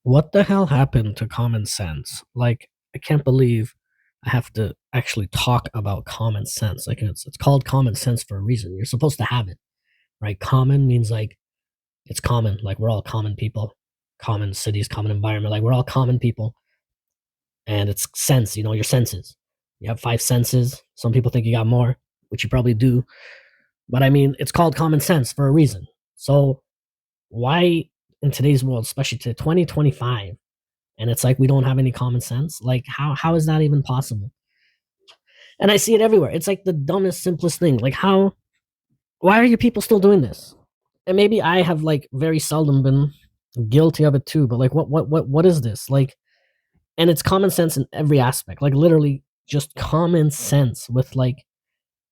What the hell happened to common sense? Like, I can't believe I have to actually talk about common sense. Like, it's called common sense for a reason. You're supposed to have it, right? Common means like it's common. Like we're all common people, common cities, common environment. Like we're all common people, and it's sense. Your senses. You have five senses. Some people think you got more, which you probably do. But I mean, it's called common sense for a reason. So why in today's world, especially to 2025? And it's like we don't have any common sense. Like how is that even possible? And I see it everywhere. It's like the dumbest, simplest thing. Like why are you people still doing this? And maybe I have like very seldom been guilty of it too, but like what is this? Like, and it's common sense in every aspect. Like literally just common sense with like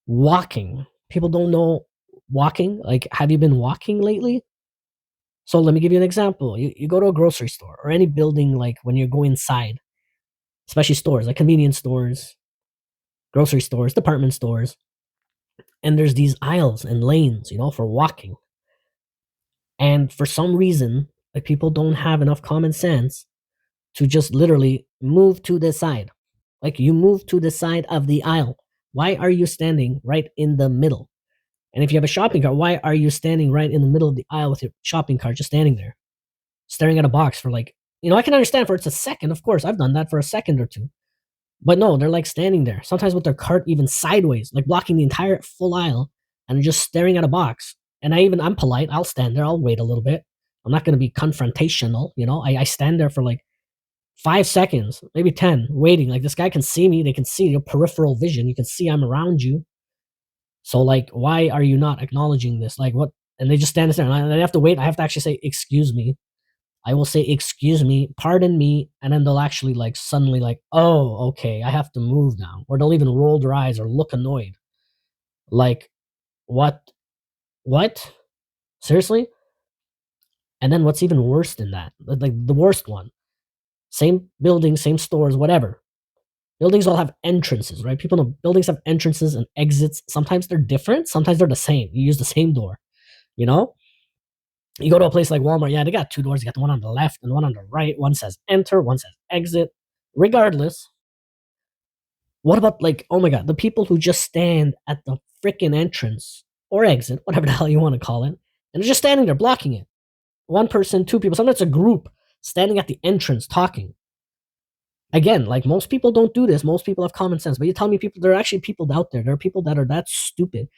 walking. People don't know walking. Like, have you been walking lately? So let me give you an example. You go to a grocery store or any building, like when you go inside, especially stores, like convenience stores, grocery stores, department stores, and there's these aisles and lanes, for walking. And for some reason, like people don't have enough common sense to just literally move to the side. Like you move to the side of the aisle. Why are you standing right in the middle? And if you have a shopping cart, why are you standing right in the middle of the aisle with your shopping cart, just standing there, staring at a box for like, I can understand for it's a second. Of course, I've done that for a second or two. But no, they're like standing there, sometimes with their cart even sideways, like blocking the entire full aisle and just staring at a box. And I'm polite. I'll stand there. I'll wait a little bit. I'm not going to be confrontational. I stand there for like 5 seconds, maybe 10, waiting. Like this guy can see me. They can see your peripheral vision. You can see I'm around you. So like, why are you not acknowledging this? Like what? And they just stand there and I have to wait. I have to actually say, excuse me. I will say, excuse me, pardon me, and then they'll actually like suddenly like, oh, okay, I have to move now. Or they'll even roll their eyes or look annoyed. Like, what? What? Seriously? And then what's even worse than that? Like the worst one. Same building, same stores, whatever. Buildings all have entrances, right? People know buildings have entrances and exits. Sometimes they're different, sometimes they're the same. You use the same door, you know? You go to a place like Walmart, yeah, they got two doors. You got the one on the left and the one on the right. One says enter, one says exit. Regardless, what about like, oh my god, the people who just stand at the freaking entrance or exit, whatever the hell you want to call it, and they're just standing there blocking it. One person, two people, sometimes it's a group standing at the entrance talking. Again, like most people don't do this. Most people have common sense, but you tell me there are actually people out there. There are people that are that stupid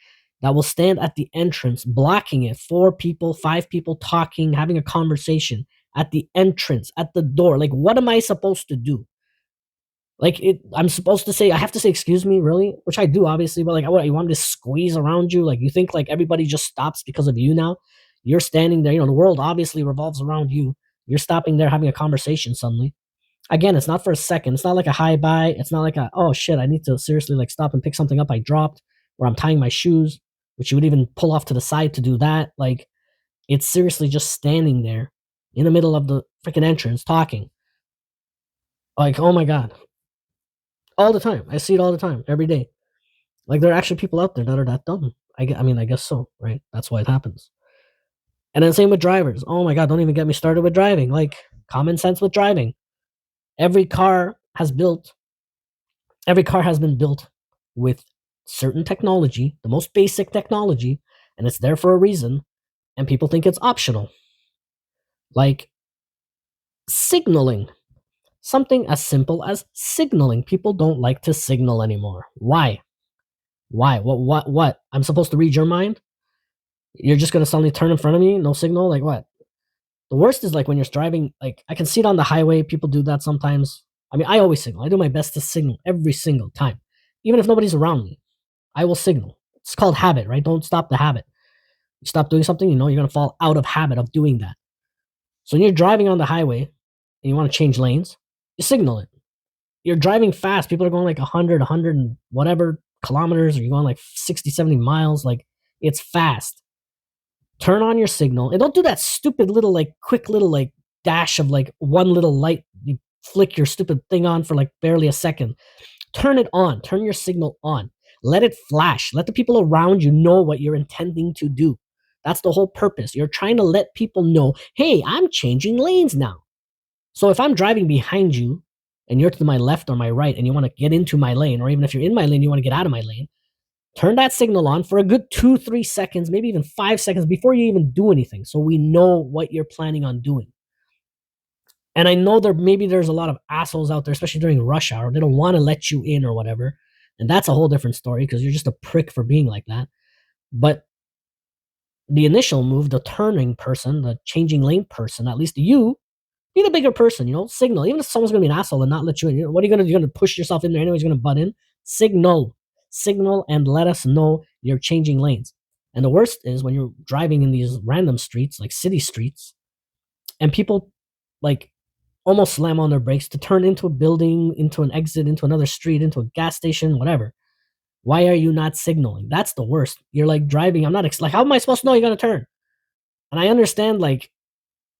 that will stand at the entrance, blocking it. 4 people, 5 people talking, having a conversation at the entrance, at the door. Like, what am I supposed to do? Like I'm supposed to say, I have to say, excuse me, really? Which I do, obviously, but like, what, you want me to squeeze around you? Like, you think like everybody just stops because of you now? You're standing there, the world obviously revolves around you. You're stopping there having a conversation suddenly. Again, it's not for a second. It's not like a hi bye. It's not like oh shit, I need to seriously like stop and pick something up I dropped, or I'm tying my shoes, which you would even pull off to the side to do that. Like, it's seriously just standing there in the middle of the freaking entrance talking. Like, oh my god. All the time. I see it all the time, every day. Like, there are actually people out there that are that dumb. I mean, I guess so, right? That's why it happens. And then same with drivers. Oh my god, don't even get me started with driving. Like, common sense with driving. Every car has been built with certain technology, the most basic technology, and it's there for a reason, and people think it's optional. Like signaling. Something as simple as signaling. People don't like to signal anymore. Why? Why? What? I'm supposed to read your mind? You're just gonna suddenly turn in front of me, no signal? Like what? The worst is like when you're driving, like I can see it on the highway, people do that sometimes. I mean, I always signal. I do my best to signal every single time. Even if nobody's around me, I will signal. It's called habit, right? Don't stop the habit. You stop doing something, you're gonna fall out of habit of doing that. So when you're driving on the highway and you want to change lanes, you signal it. You're driving fast, people are going like 100 and whatever kilometers, or you're going like 60, 70 miles, like it's fast. Turn on your signal and don't do that stupid little like quick little like dash of like one little light. You flick your stupid thing on for like barely a second. Turn it on. Turn your signal on. Let it flash. Let the people around you know what you're intending to do. That's the whole purpose. You're trying to let people know, hey, I'm changing lanes now. So if I'm driving behind you and you're to my left or my right and you want to get into my lane, or even if you're in my lane, you want to get out of my lane, turn that signal on for a good 2, 3 seconds, maybe even 5 seconds before you even do anything. So we know what you're planning on doing. And I know there's a lot of assholes out there, especially during rush hour. They don't want to let you in or whatever. And that's a whole different story because you're just a prick for being like that. But the initial move, the turning person, the changing lane person, at least you, be the bigger person, signal. Even if someone's going to be an asshole and not let you in, what are you going to do? You're going to push yourself in there anyways, you're going to butt in? Signal and let us know you're changing lanes. And the worst is when you're driving in these random streets, like city streets, and people like almost slam on their brakes to turn into a building, into an exit, into another street, into a gas station, whatever. Why are you not signaling? That's the worst. You're like driving. I'm not like, how am I supposed to know you're going to turn? And I understand like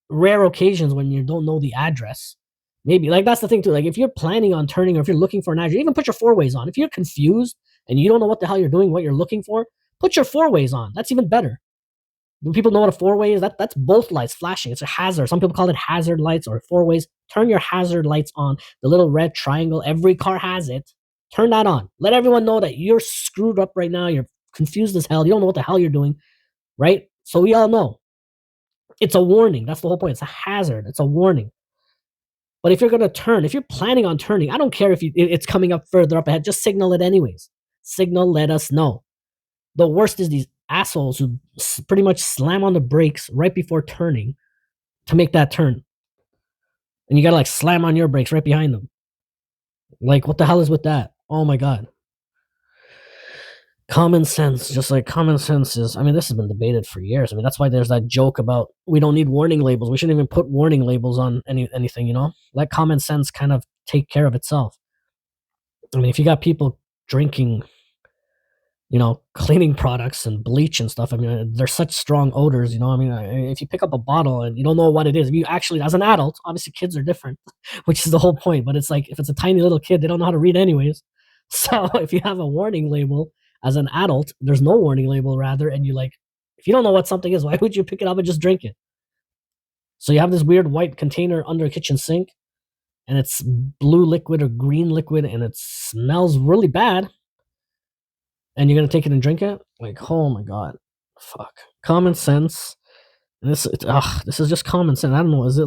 rare occasions when you don't know the address. Maybe like that's the thing too. Like if you're planning on turning or if you're looking for an address, even put your four ways on. If you're confused and you don't know what the hell you're doing, what you're looking for, put your four ways on. That's even better. Do people know what a four-way is? That's both lights flashing. It's a hazard. Some people call it hazard lights or four ways. Turn your hazard lights on. The little red triangle. Every car has it. Turn that on. Let everyone know that you're screwed up right now. You're confused as hell. You don't know what the hell you're doing, right? So we all know. It's a warning. That's the whole point. It's a hazard. It's a warning. But if you're going to turn, if you're planning on turning, I don't care if it's coming up further up ahead. Just signal it anyways. Signal, let us know. The worst is these assholes who pretty much slam on the brakes right before turning to make that turn. And you gotta like slam on your brakes right behind them. Like, what the hell is with that? Oh my god. Common sense, just like common sense is, I mean, this has been debated for years. I mean, that's why there's that joke about we don't need warning labels. We shouldn't even put warning labels on anything, Let common sense kind of take care of itself. I mean, if you got people drinking cleaning products and bleach and stuff. I mean, they're such strong odors, I mean, if you pick up a bottle and you don't know what it is, if you actually, as an adult, obviously kids are different, which is the whole point, but it's like, if it's a tiny little kid, they don't know how to read anyways. So if you have a warning label as an adult, there's no warning label rather, and if you don't know what something is, why would you pick it up and just drink it? So you have this weird white container under a kitchen sink, and it's blue liquid or green liquid, and it smells really bad. And you're gonna take it and drink it? Like, oh my god, fuck. Common sense. And this is just common sense. I don't know. Is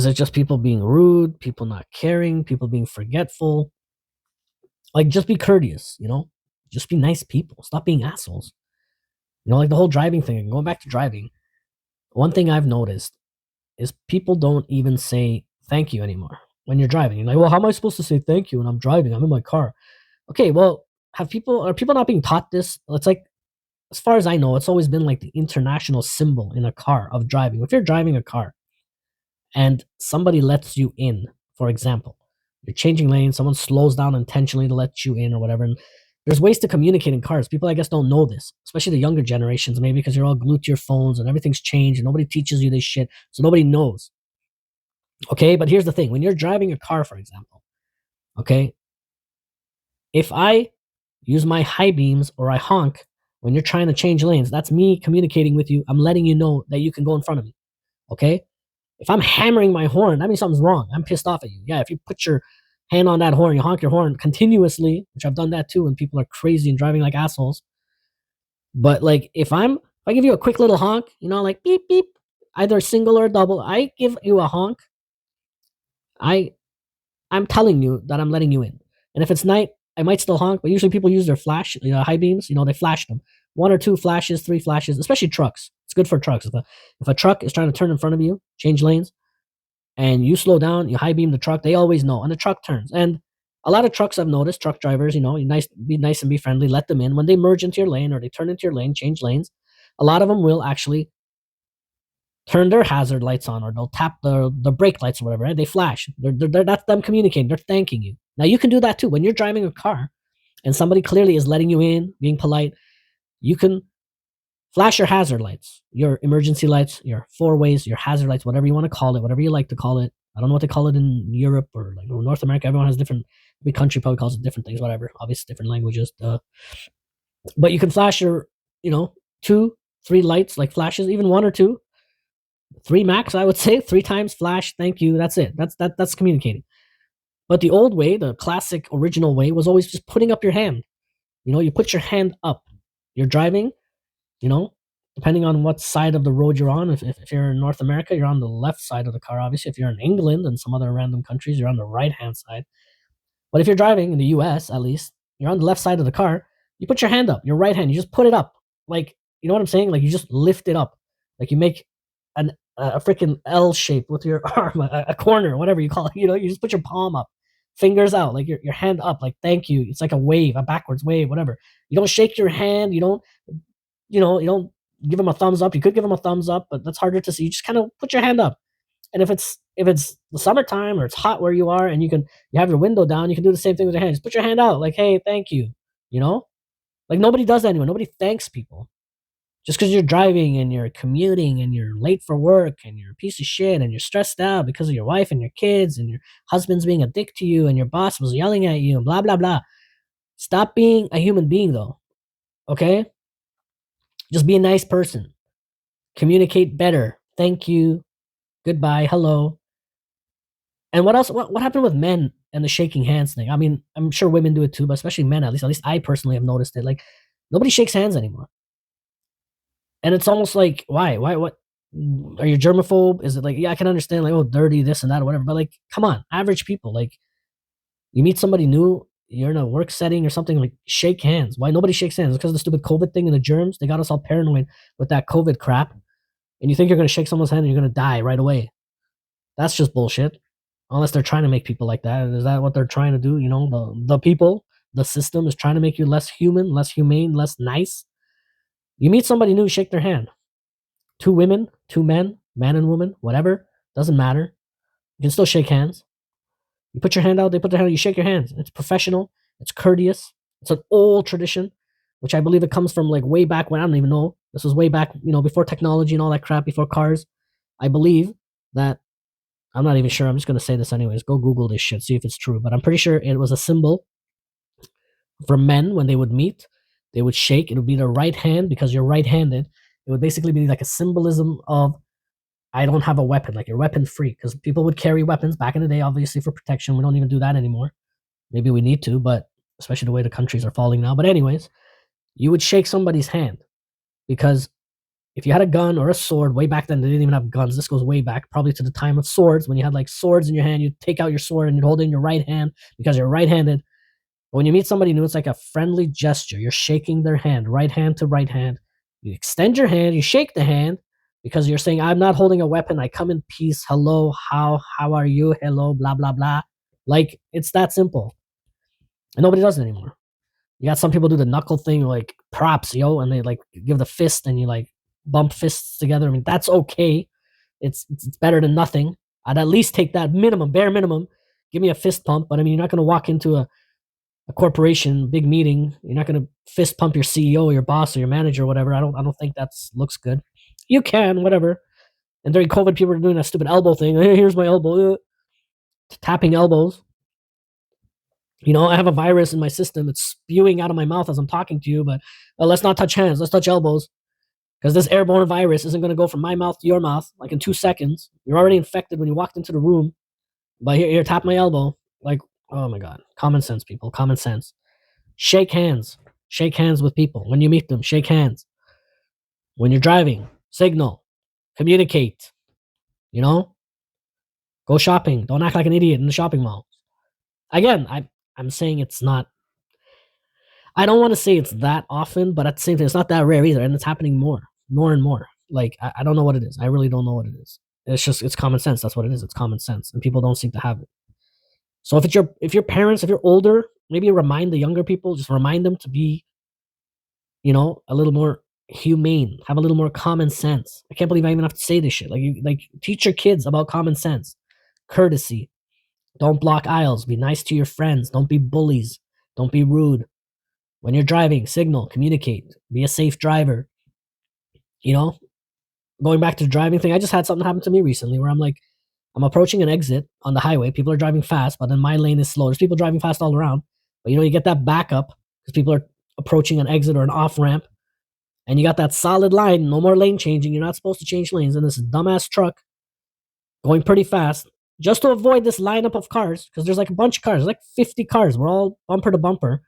it just people being rude, people not caring, people being forgetful? Like, just be courteous. Just be nice people. Stop being assholes. Like the whole driving thing. Going back to driving, one thing I've noticed is people don't even say thank you anymore when you're driving. You're like, well, how am I supposed to say thank you when I'm driving? I'm in my car. Okay, well, are people not being taught this? It's like, as far as I know, it's always been like the international symbol in a car of driving. If you're driving a car and somebody lets you in, for example, you're changing lanes, someone slows down intentionally to let you in or whatever. And there's ways to communicate in cars. People, I guess, don't know this, especially the younger generations, maybe because you're all glued to your phones and everything's changed and nobody teaches you this shit. So nobody knows. Okay, but here's the thing. When you're driving a car, for example, okay, if I use my high beams or I honk when you're trying to change lanes, that's me communicating with you. I'm letting you know that you can go in front of me. Okay? If I'm hammering my horn, that means something's wrong. I'm pissed off at you. Yeah, if you put your hand on that horn, you honk your horn continuously, which I've done that too when people are crazy and driving like assholes. But like if I give you a quick little honk, like beep beep, either single or double, I give you a honk, I'm telling you that I'm letting you in. And if it's night, I might still honk, but usually people use their flash, high beams, they flash them. 1 or 2 flashes, 3 flashes, especially trucks. It's good for trucks. If a truck is trying to turn in front of you, change lanes, and you slow down, you high beam the truck, they always know, and the truck turns. And a lot of trucks I've noticed, truck drivers, be nice and be friendly, let them in. When they merge into your lane or they turn into your lane, change lanes, a lot of them will actually turn their hazard lights on, or they'll tap the brake lights or whatever, and they flash. That's them communicating. They're thanking you. Now you can do that too. When you're driving a car and somebody clearly is letting you in, being polite, you can flash your hazard lights, your emergency lights, your four ways, your hazard lights, whatever you want to call it, whatever you like to call it. I don't know what they call it in Europe or like North America. Everyone has different, every country probably calls it different things, whatever. Obviously different languages. But you can flash your, 2, 3 lights, like flashes, even 1 or 2. Three max, I would say. Three times flash, thank you. That's it. That's communicating. But the old way, the classic original way, was always just putting up your hand. You put your hand up. You're driving, you know, depending on what side of the road you're on. If you're in North America, you're on the left side of the car, obviously. If you're in England and some other random countries, you're on the right hand side. But if you're driving in the US, at least, you're on the left side of the car, you put your hand up, your right hand, you just put it up. Like, you know what I'm saying? Like, you just lift it up. Like, you make a freaking L shape with your arm, a corner, whatever you call it. You just put your palm up, fingers out, like your hand up, like thank you. It's like a wave, a backwards wave, whatever. You don't shake your hand. You don't give them a thumbs up. You could give them a thumbs up, but that's harder to see. You just kind of put your hand up. And if it's the summertime or it's hot where you are, and you have your window down, you can do the same thing with your hand. Just put your hand out, like hey, thank you. You know, like nobody does that anymore. Nobody thanks people. Just because you're driving and you're commuting and you're late for work and you're a piece of shit and you're stressed out because of your wife and your kids and your husband's being a dick to you and your boss was yelling at you and blah blah blah. Stop being a human being though. Okay? Just be a nice person. Communicate better. Thank you. Goodbye. Hello. And what else? What happened with men and the shaking hands thing? I mean, I'm sure women do it too, but especially men. At least I personally have noticed it. Like nobody shakes hands anymore, and it's almost like why? What? Are you germaphobe? Is it like yeah, I can understand like oh dirty this and that or whatever, but like come on, average people like you meet somebody new, you're in a work setting or something like shake hands. Why nobody shakes hands? Because of the stupid COVID thing and the germs. They got us all paranoid with that COVID crap, and you think you're gonna shake someone's hand and you're gonna die right away. That's just bullshit. Unless they're trying to make people like that. Is that what they're trying to do? The people, the system is trying to make you less human, less humane, less nice. You meet somebody new, shake their hand. Two women, two men, man and woman, whatever, doesn't matter. You can still shake hands. You put your hand out, they put their hand out, you shake your hands. It's professional, it's courteous, it's an old tradition, which I believe it comes from like way back when. I don't even know. This was way back, before technology and all that crap, before cars. I believe that I'm not even sure. I'm just gonna say this anyways. Go Google this shit, see if it's true. But I'm pretty sure it was a symbol for men when they would meet. They would shake. It would be their right hand because you're right-handed. It would basically be like a symbolism of I don't have a weapon, like you're weapon free. Because people would carry weapons back in the day, obviously for protection. We don't even do that anymore. Maybe we need to, but especially the way the countries are falling now. But anyways, you would shake somebody's hand because if you had a gun or a sword, way back then they didn't even have guns. This goes way back, probably to the time of swords. When you had like swords in your hand, you'd take out your sword and you'd hold it in your right hand because you're right-handed. But when you meet somebody new, it's like a friendly gesture. You're shaking their hand, right hand to right hand. You extend your hand, you shake the hand because you're saying, I'm not holding a weapon. I come in peace. Hello, how are you? Hello, blah, blah, blah. Like, it's that simple. And nobody does it anymore. You got some people do the knuckle thing, like props, yo, and they like give the fist and you like bump fists together. I mean, that's okay. It's better than nothing. I'd at least take that minimum, bare minimum. Give me a fist pump, but I mean, you're not going to walk into a corporation, big meeting. You're not going to fist pump your CEO or your boss or your manager or whatever. I don't think that looks good. You can, whatever. And during COVID, people were doing that stupid elbow thing. Hey, here's my elbow. Tapping elbows. I have a virus in my system. It's spewing out of my mouth as I'm talking to you, but let's not touch hands. Let's touch elbows. Because this airborne virus isn't going to go from my mouth to your mouth like in 2 seconds. You're already infected when you walked into the room. But here, tap my elbow. Like, oh my God. Common sense, people. Common sense. Shake hands. Shake hands with people. When you meet them, shake hands. When you're driving, signal. Communicate. Go shopping. Don't act like an idiot in the shopping mall. Again, I'm saying it's not. I don't want to say it's that often, but at the same time, it's not that rare either. And it's happening more and more. Like, I don't know what it is. I really don't know what it is. It's common sense. That's what it is. It's common sense. And people don't seem to have it. So if your parents, if you're older, maybe remind the younger people, just remind them to be, a little more humane, have a little more common sense. I can't believe I even have to say this shit. Like teach your kids about common sense, courtesy. Don't block aisles. Be nice to your friends. Don't be bullies. Don't be rude. When you're driving, signal, communicate, be a safe driver. Going back to the driving thing, I just had something happen to me recently where I'm approaching an exit on the highway. People are driving fast, but then my lane is slow. There's people driving fast all around. But you get that backup because people are approaching an exit or an off ramp. and you got that solid line, no more lane changing. You're not supposed to change lanes, and this dumbass truck going pretty fast just to avoid this lineup of cars, because there's like a bunch of cars, like 50 cars. We're all bumper to bumper.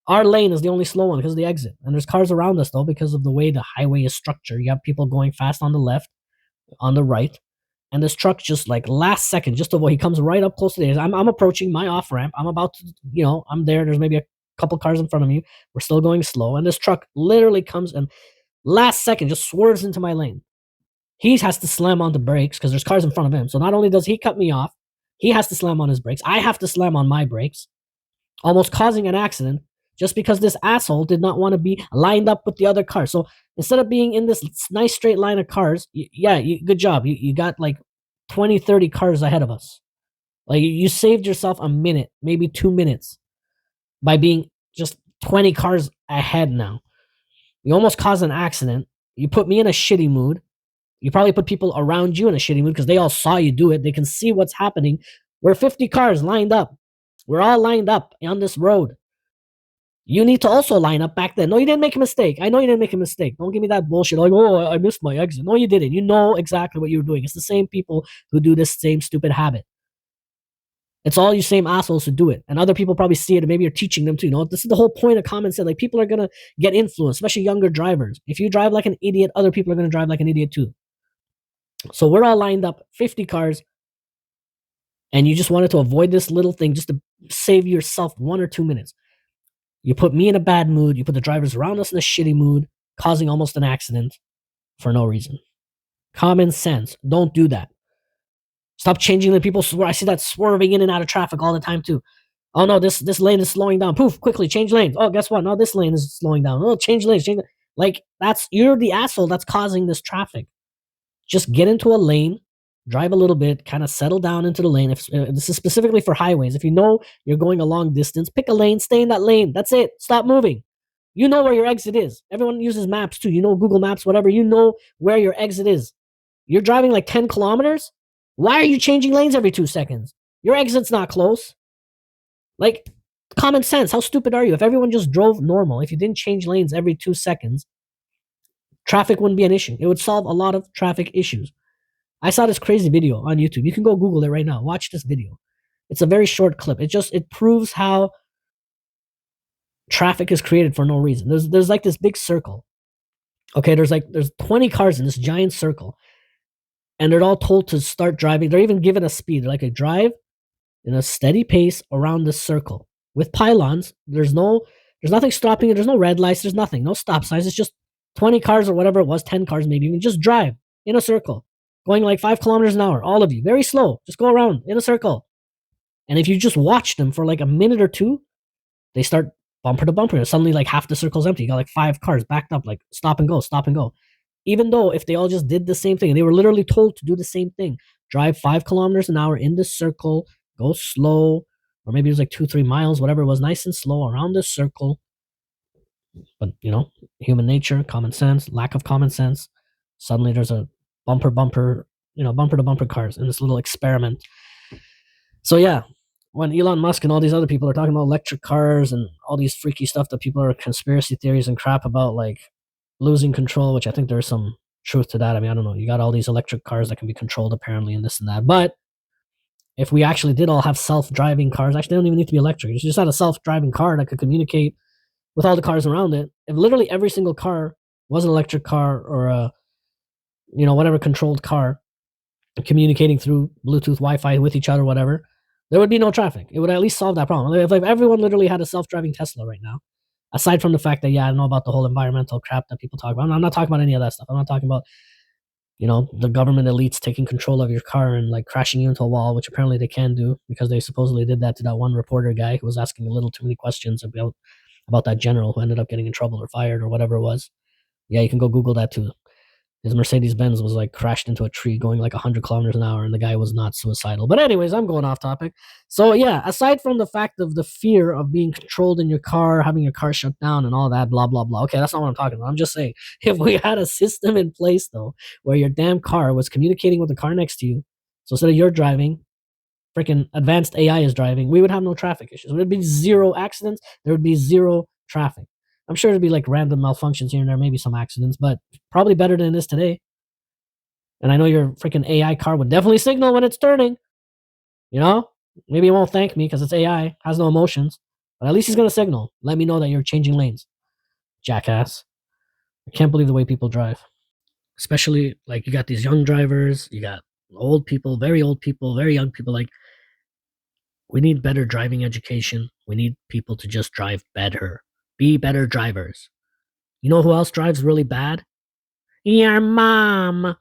Our lane is the only slow one because of the exit. And there's cars around us, though, because of the way the highway is structured. You have people going fast on the left, on the right. And this truck just like last second, just to avoid, he comes right up close to the. I'm approaching my off ramp. I'm about to, I'm there. There's maybe a couple cars in front of me. We're still going slow. And this truck literally comes and last second just swerves into my lane. He has to slam on the brakes because there's cars in front of him. So not only does he cut me off, he has to slam on his brakes. I have to slam on my brakes, almost causing an accident just because this asshole did not want to be lined up with the other cars. So instead of being in this nice straight line of cars, good job. You got like 20, 30 cars ahead of us. Like you saved yourself a minute, maybe 2 minutes by being just 20 cars ahead now. You almost caused an accident. You put me in a shitty mood. You probably put people around you in a shitty mood because they all saw you do it. They can see what's happening. We're 50 cars lined up. We're all lined up on this road. You need to also line up back then. No, you didn't make a mistake. I know you didn't make a mistake. Don't give me that bullshit like, oh, I missed my exit. No, you didn't. You know exactly what you were doing. It's the same people who do this same stupid habit. It's all you same assholes who do it. And other people probably see it and maybe you're teaching them too. This is the whole point of common sense. Like people are going to get influenced, especially younger drivers. If you drive like an idiot, other people are going to drive like an idiot too. So we're all lined up, 50 cars, and you just wanted to avoid this little thing just to save yourself 1 or 2 minutes. You put me in a bad mood. You put the drivers around us in a shitty mood, causing almost an accident for no reason. Common sense. Don't do that. Stop changing the people. I see that swerving in and out of traffic all the time too. Oh no, this lane is slowing down. Poof, quickly change lanes. Oh, guess what? No, this lane is slowing down. Oh, change lanes. Like you're the asshole that's causing this traffic. Just get into a lane, drive a little bit, kind of settle down into the lane. If this is specifically for highways, if you know you're going a long distance, pick a lane, stay in that lane. That's it. Stop moving. You know where your exit is. Everyone uses maps too. You know, Google Maps, whatever. You know where your exit is. You're driving like 10 kilometers. Why are you changing lanes every 2 seconds? Your exit's not close. Like, common sense. How stupid are you? If everyone just drove normal, if you didn't change lanes every 2 seconds, traffic wouldn't be an issue. It would solve a lot of traffic issues. I saw this crazy video on YouTube. You can go Google it right now. Watch this video. It's a very short clip. It proves how traffic is created for no reason. There's like this big circle. Okay, there's 20 cars in this giant circle. And they're all told to start driving. They're even given a speed. They're like a drive in a steady pace around this circle. With pylons, there's nothing stopping it. There's no red lights. There's nothing. No stop signs. It's just 20 cars or whatever it was, 10 cars maybe. You can just drive in a circle, going like 5 kilometers an hour. All of you, very slow. Just go around in a circle. And if you just watch them for like a minute or two, they start bumper to bumper. Suddenly, like half the circle's empty. You got like 5 cars backed up, like stop and go, stop and go. Even though if they all just did the same thing, and they were literally told to do the same thing, drive 5 kilometers an hour in this circle, go slow, or maybe it was like 2-3 miles, whatever it was, nice and slow around this circle. But human nature, common sense, lack of common sense. Suddenly there's a bumper to bumper cars in this little experiment. So yeah, when Elon Musk and all these other people are talking about electric cars and all these freaky stuff that people are conspiracy theories and crap about, like losing control, which I think there's some truth to that. I mean, I don't know. You got all these electric cars that can be controlled apparently and this and that. But if we actually did all have self-driving cars, actually they don't even need to be electric. You just had a self-driving car that could communicate with all the cars around it. If literally every single car was an electric car or a, whatever controlled car communicating through Bluetooth, Wi-Fi with each other, whatever, there would be no traffic. It would at least solve that problem. If everyone literally had a self-driving Tesla right now, aside from the fact that, I know about the whole environmental crap that people talk about. I'm not talking about any of that stuff. I'm not talking about, the government elites taking control of your car and like crashing you into a wall, which apparently they can do because they supposedly did that to that one reporter guy who was asking a little too many questions about that general who ended up getting in trouble or fired or whatever it was. Yeah, you can go Google that too. His Mercedes-Benz was like crashed into a tree going like 100 kilometers an hour and the guy was not suicidal. But anyways, I'm going off topic. So yeah, aside from the fact of the fear of being controlled in your car, having your car shut down and all that, blah, blah, blah. Okay, that's not what I'm talking about. I'm just saying, if we had a system in place though, where your damn car was communicating with the car next to you, so instead of you're driving, freaking advanced AI is driving, we would have no traffic issues. There would be 0 accidents. There would be 0 traffic. I'm sure it'd be like random malfunctions here and there, maybe some accidents, but probably better than it is today. And I know your freaking AI car would definitely signal when it's turning. You know, maybe it won't thank me because it's AI, has no emotions, but at least he's gonna signal. Let me know that you're changing lanes, jackass. I can't believe the way people drive. Especially like you got these young drivers, you got old people, very young people. Like we need better driving education. We need people to just drive better, be better drivers. You know who else drives really bad? Your mom.